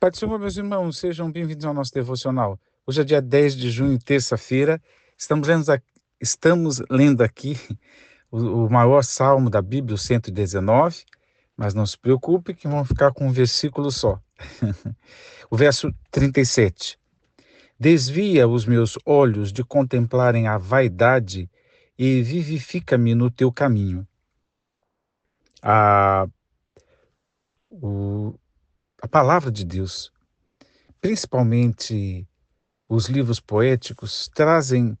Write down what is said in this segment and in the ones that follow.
Pai do Senhor, meus irmãos, sejam bem-vindos ao nosso devocional. Hoje é dia 10 de junho, terça-feira. Estamos lendo aqui o maior salmo da Bíblia, o 119, mas não se preocupe que vamos ficar com um versículo só. O verso 37. Desvia os meus olhos de contemplarem a vaidade e vivifica-me no teu caminho. A, o- a palavra de Deus, principalmente os livros poéticos, trazem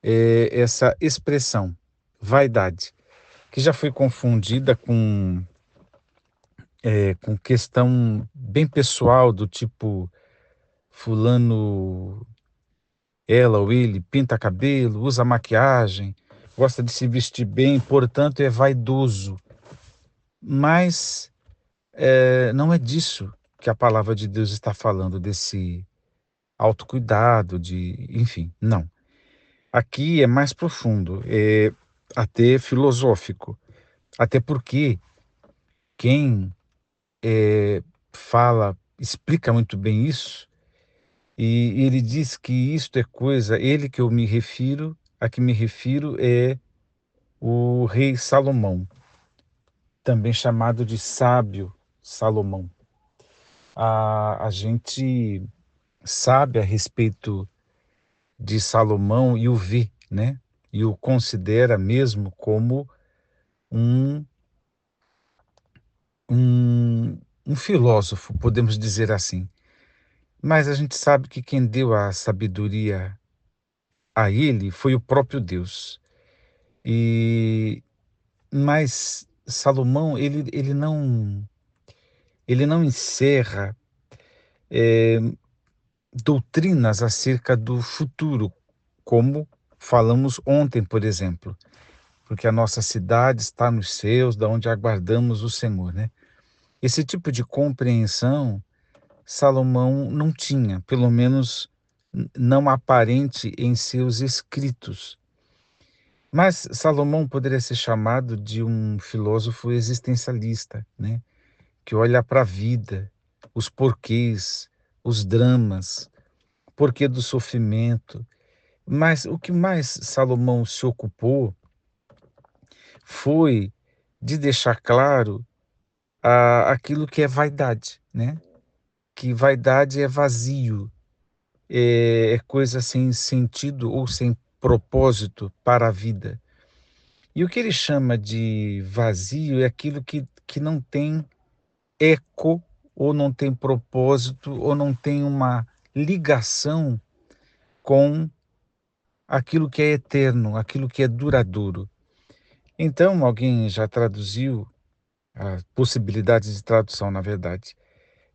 essa expressão, vaidade, que já foi confundida com questão bem pessoal, do tipo, fulano, ela ou ele, pinta cabelo, usa maquiagem, gosta de se vestir bem, portanto é vaidoso. Mas não é disso que a palavra de Deus está falando, desse autocuidado, enfim, não. Aqui é mais profundo, é até filosófico. Até porque quem explica muito bem isso, e ele diz que isto é coisa, ele que eu me refiro, a que me refiro é o rei Salomão, também chamado de sábio Salomão. A gente sabe a respeito de Salomão e o vê, né? E o considera mesmo como um, um filósofo, podemos dizer assim. Mas a gente sabe que quem deu a sabedoria a ele foi o próprio Deus. E mas Salomão ele não encerra doutrinas acerca do futuro, como falamos ontem, por exemplo, porque a nossa cidade está nos céus, da onde aguardamos o Senhor, né? Esse tipo de compreensão Salomão não tinha, pelo menos não aparente em seus escritos. Mas Salomão poderia ser chamado de um filósofo existencialista, né? Que olha para a vida, os porquês, os dramas, porquê do sofrimento. Mas o que mais Salomão se ocupou foi de deixar claro aquilo que é vaidade, né? Que vaidade é vazio, é coisa sem sentido ou sem propósito para a vida. E o que ele chama de vazio é aquilo que não tem eco, ou não tem propósito, ou não tem uma ligação com aquilo que é eterno, aquilo que é duradouro. Então, alguém já traduziu, a possibilidade de tradução, na verdade,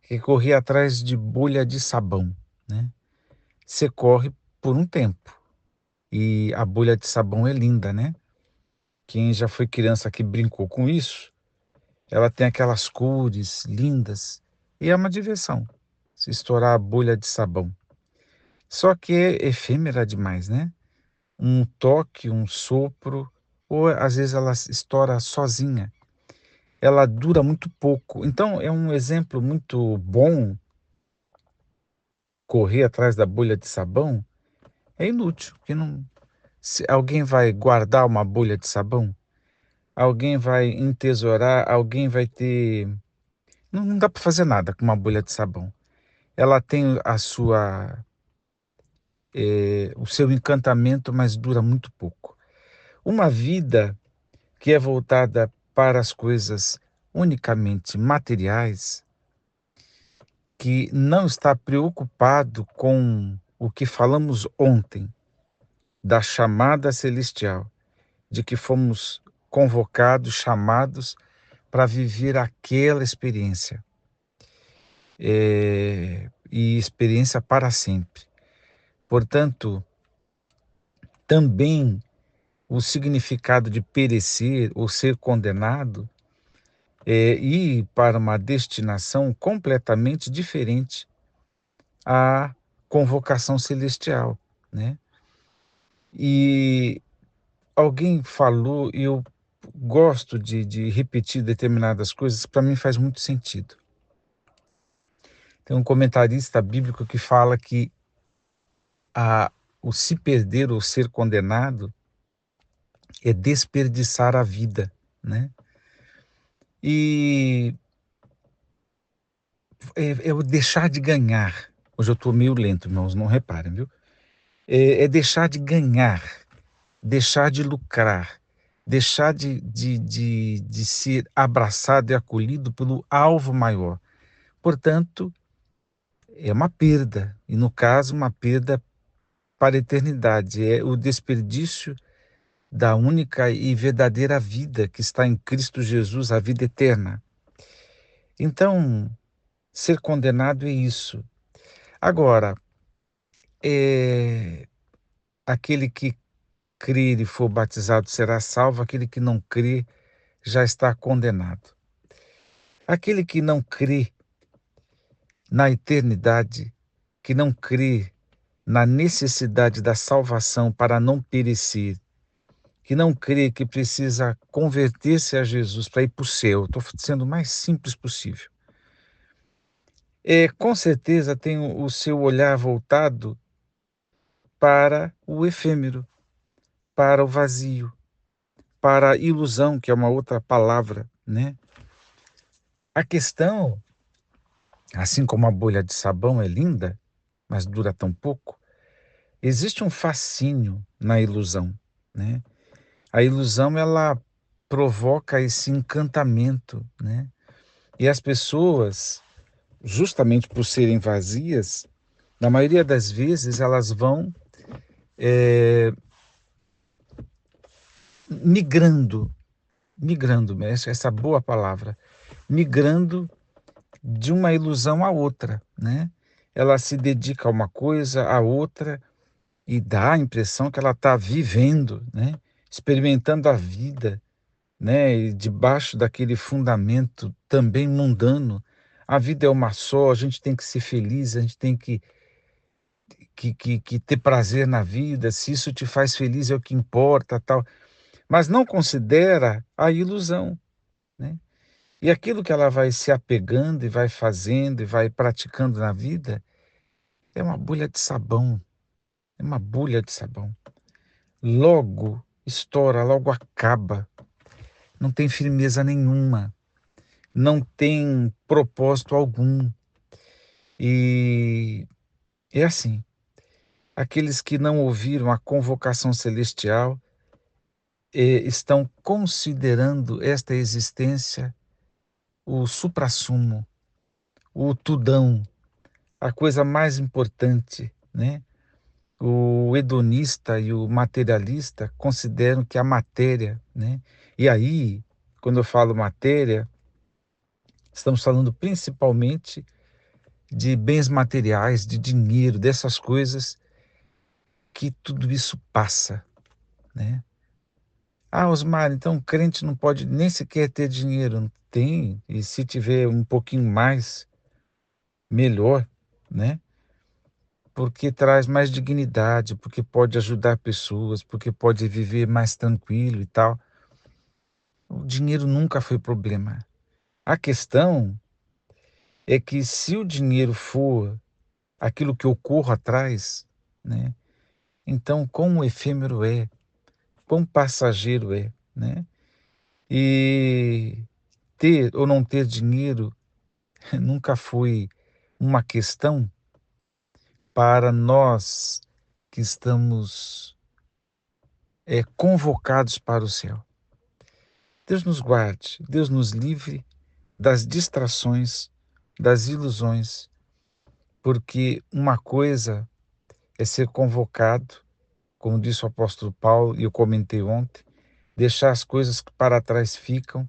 que corria atrás de bolha de sabão, né? Você corre por um tempo e a bolha de sabão é linda, né? Quem já foi criança que brincou com isso, ela tem aquelas cores lindas e é uma diversão se estourar a bolha de sabão. Só que é efêmera demais, né? Um toque, um sopro, ou às vezes ela estoura sozinha. Ela dura muito pouco. Então é um exemplo muito bom. Correr atrás da bolha de sabão é inútil, porque não, se alguém vai guardar uma bolha de sabão, alguém vai entesourar, alguém vai ter. Não dá para fazer nada com uma bolha de sabão. Ela tem o seu encantamento, mas dura muito pouco. Uma vida que é voltada para as coisas unicamente materiais, que não está preocupado com o que falamos ontem, da chamada celestial, de que fomos convocados, chamados para viver aquela experiência, e experiência para sempre. Portanto, também o significado de perecer ou ser condenado é ir para uma destinação completamente diferente à convocação celestial, né? E alguém falou, e eu gosto de repetir determinadas coisas, para mim faz muito sentido. Tem um comentarista bíblico que fala que o se perder ou ser condenado é desperdiçar a vida, né? E é o deixar de ganhar. Hoje eu estou meio lento, irmãos, não reparem, viu? É deixar de ganhar, deixar de lucrar, deixar de ser abraçado e acolhido pelo alvo maior. Portanto, é uma perda, e no caso, uma perda para a eternidade. É o desperdício da única e verdadeira vida que está em Cristo Jesus, a vida eterna. Então, ser condenado é isso. Agora, aquele que crer e for batizado será salvo, aquele que não crê já está condenado. Aquele que não crê na eternidade, que não crê na necessidade da salvação para não perecer, que não crê que precisa converter-se a Jesus para ir para o céu, estou sendo o mais simples possível. Com certeza tem o seu olhar voltado para o efêmero, para o vazio, para a ilusão, que é uma outra palavra, né? A questão, assim como a bolha de sabão é linda, mas dura tão pouco, existe um fascínio na ilusão, né? A ilusão, ela provoca esse encantamento, né? E as pessoas, justamente por serem vazias, na maioria das vezes elas vão migrando, essa boa palavra, migrando de uma ilusão a outra, né? Ela se dedica a uma coisa, a outra, e dá a impressão que ela está vivendo, né? Experimentando a vida, né? E debaixo daquele fundamento também mundano. A vida é uma só, a gente tem que ser feliz, a gente tem que ter prazer na vida, se isso te faz feliz é o que importa, tal. Mas não considera a ilusão, né? E aquilo que ela vai se apegando e vai fazendo e vai praticando na vida é uma bolha de sabão, é uma bolha de sabão. Logo estoura, logo acaba, não tem firmeza nenhuma, não tem propósito algum. E é assim, aqueles que não ouviram a convocação celestial estão considerando esta existência o suprassumo, o tudão, a coisa mais importante, né? O hedonista e o materialista consideram que a matéria, né? E aí, quando eu falo matéria, estamos falando principalmente de bens materiais, de dinheiro, dessas coisas que tudo isso passa, né? Ah, Osmar, então o crente não pode nem sequer ter dinheiro. Não tem, e se tiver um pouquinho mais, melhor, né? Porque traz mais dignidade, porque pode ajudar pessoas, porque pode viver mais tranquilo e tal. O dinheiro nunca foi problema. A questão é que se o dinheiro for aquilo que eu corro atrás, né? Então, quão efêmero é, quão passageiro é, né? E ter ou não ter dinheiro nunca foi uma questão para nós que estamos convocados para o céu. Deus nos guarde, Deus nos livre das distrações, das ilusões, porque uma coisa é ser convocado, como disse o apóstolo Paulo, e eu comentei ontem, deixar as coisas que para trás ficam,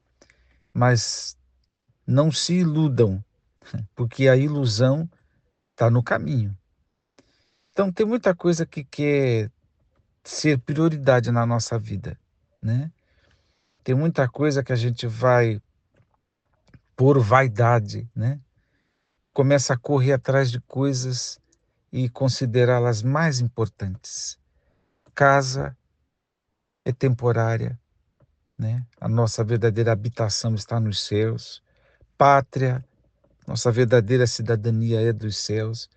mas não se iludam, porque a ilusão está no caminho. Então tem muita coisa que quer ser prioridade na nossa vida, né? Tem muita coisa que a gente vai por vaidade, né? Começa a correr atrás de coisas e considerá-las mais importantes. Casa é temporária, né? A nossa verdadeira habitação está nos céus. Pátria Nossa verdadeira cidadania é dos céus.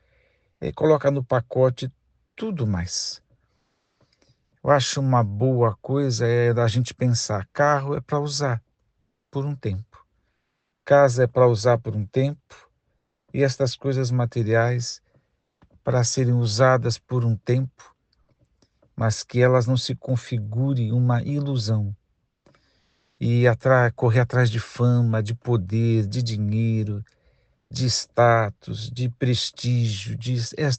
E coloca no pacote tudo mais. Eu acho uma boa coisa a gente pensar, carro é para usar por um tempo, casa é para usar por um tempo, e estas coisas materiais para serem usadas por um tempo, mas que elas não se configurem uma ilusão e correr atrás de fama, de poder, de dinheiro, de status, de prestígio,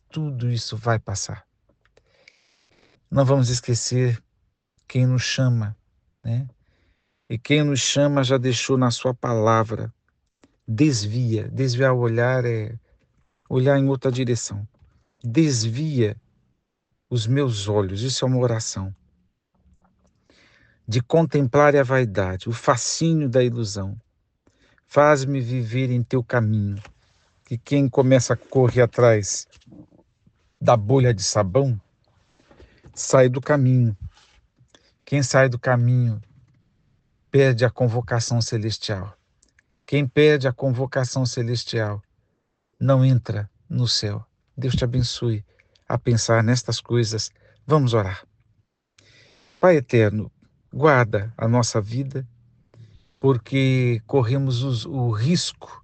tudo isso vai passar. Não vamos esquecer quem nos chama, né? E quem nos chama já deixou na sua palavra. Desviar o olhar é olhar em outra direção. Desvia os meus olhos, isso é uma oração. De contemplar a vaidade, o fascínio da ilusão. Faz-me viver em teu caminho. Que quem começa a correr atrás da bolha de sabão sai do caminho. Quem sai do caminho perde a convocação celestial. Quem perde a convocação celestial não entra no céu. Deus te abençoe a pensar nestas coisas. Vamos orar. Pai eterno, guarda a nossa vida, porque corremos o risco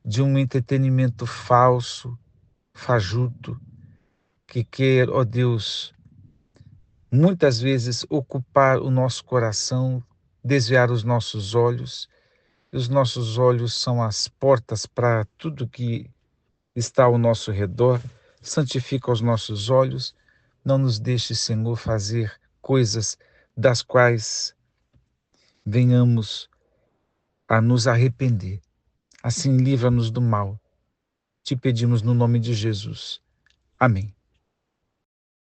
de um entretenimento falso, fajuto, que quer, ó Deus, muitas vezes ocupar o nosso coração, desviar os nossos olhos. E os nossos olhos são as portas para tudo que está ao nosso redor. Santifica os nossos olhos. Não nos deixe, Senhor, fazer coisas das quais venhamos a nos arrepender. Assim, livra-nos do mal. Te pedimos no nome de Jesus. Amém.